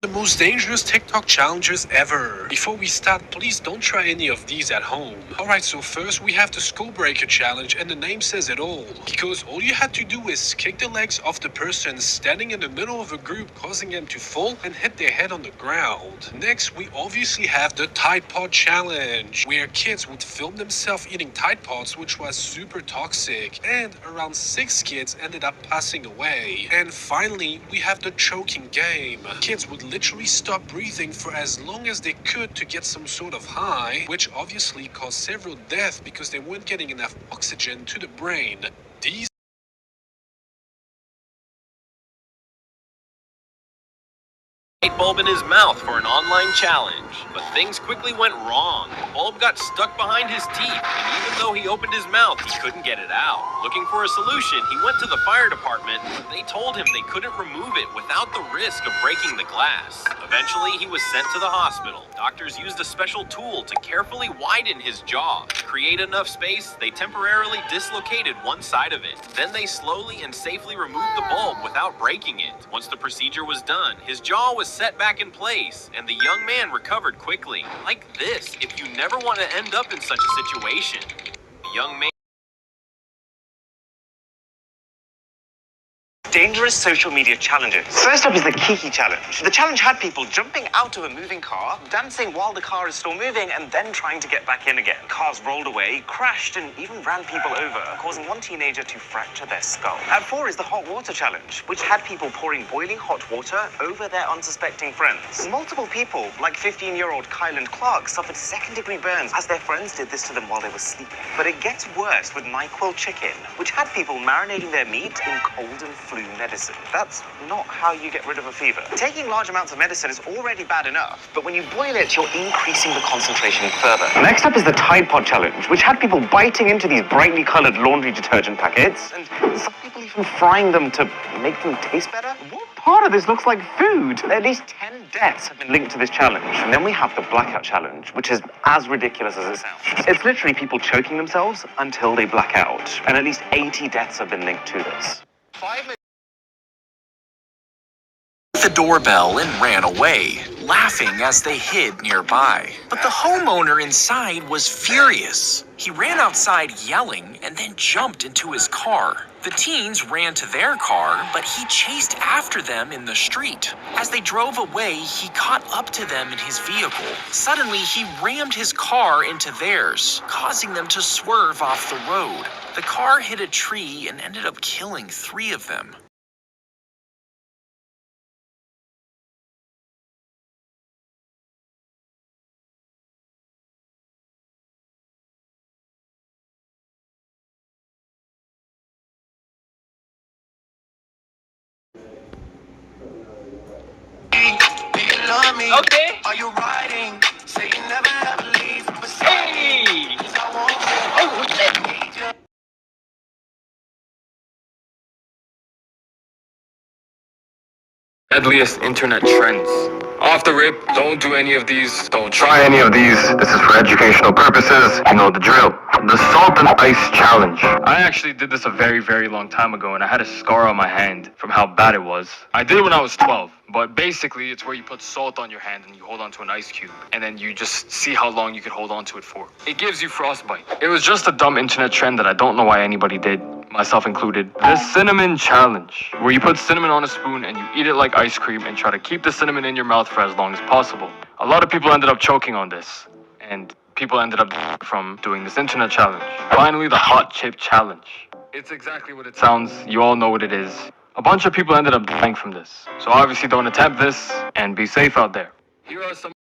The most dangerous TikTok challenges ever. Before we start, please don't try any of these at home. Alright, so first we have the skull breaker challenge, and the name says it all. Because all you had to do is kick the legs of the person standing in the middle of a group, causing them to fall and hit their head on the ground. Next, we obviously have the Tide Pod challenge, where kids would film themselves eating Tide Pods, which was super toxic, and around 6 kids ended up passing away. And finally, we have the choking game. Kids would literally stop breathing for as long as they could to get some sort of high, which obviously caused several deaths because they weren't getting enough oxygen to the brain. These light bulb in his mouth for an online challenge, but things quickly went wrong. The bulb got stuck behind his teeth, and even though he opened his mouth, he couldn't get it out. Looking for a solution, he went to the fire department, but they told him they couldn't remove it without the risk of breaking the glass. Eventually, he was sent to the hospital. Doctors used a special tool to carefully widen his jaw. To create enough space, they temporarily dislocated one side of it. Then they slowly and safely removed the bulb without breaking it. Once the procedure was done, his jaw was set back in place, and the young man recovered quickly. Like this, if you never want to end up in such a situation. The young man dangerous social media challenges. First up is the Kiki challenge. The challenge had people jumping out of a moving car, dancing while the car is still moving, and then trying to get back in again. Cars rolled away, crashed, and even ran people over, causing one teenager to fracture their skull. At 4 is the hot water challenge, which had people pouring boiling hot water over their unsuspecting friends. Multiple people, like 15-year-old Kyland Clark, suffered second-degree burns as their friends did this to them while they were sleeping. But it gets worse with NyQuil chicken, which had people marinating their meat in cold and flu medicine. That's not how you get rid of a fever. Taking large amounts of medicine is already bad enough, but when you boil it, you're increasing the concentration further. Next up is the Tide Pod challenge, which had people biting into these brightly colored laundry detergent packets, and some people even frying them to make them taste better. What part of this looks like food? At least 10 deaths have been linked to this challenge. And then we have the blackout challenge, which is as ridiculous as it sounds. It's literally people choking themselves until they black out, and at least 80 deaths have been linked to this. The doorbell and ran away, laughing as they hid nearby. But the homeowner inside was furious. He ran outside yelling and then jumped into his car. The teens ran to their car, but he chased after them in the street. As they drove away, he caught up to them in his vehicle. Suddenly, he rammed his car into theirs, causing them to swerve off the road. The car hit a tree and ended up killing 3 of them. Okay. Are you riding? Say you never ever leave. Hey! Oh, shit! Deadliest internet trends. Off the rip, don't do any of these. Don't try any of these. This is for educational purposes. You know the drill. The salt and ice challenge. I actually did this a very, very long time ago, and I had a scar on my hand from how bad it was. I did it when I was 12, but basically it's where you put salt on your hand and you hold onto an ice cube, and then you just see how long you can hold onto it for. It gives you frostbite. It was just a dumb internet trend that I don't know why anybody did, myself included. The cinnamon challenge, where you put cinnamon on a spoon and you eat it like ice cream and try to keep the cinnamon in your mouth for as long as possible. A lot of people ended up choking on this, and people ended up from doing this internet challenge. Finally, the hot chip challenge. It's exactly what it sounds. You all know what it is. A bunch of people ended up dying from this. So obviously don't attempt this, and be safe out there. Here are some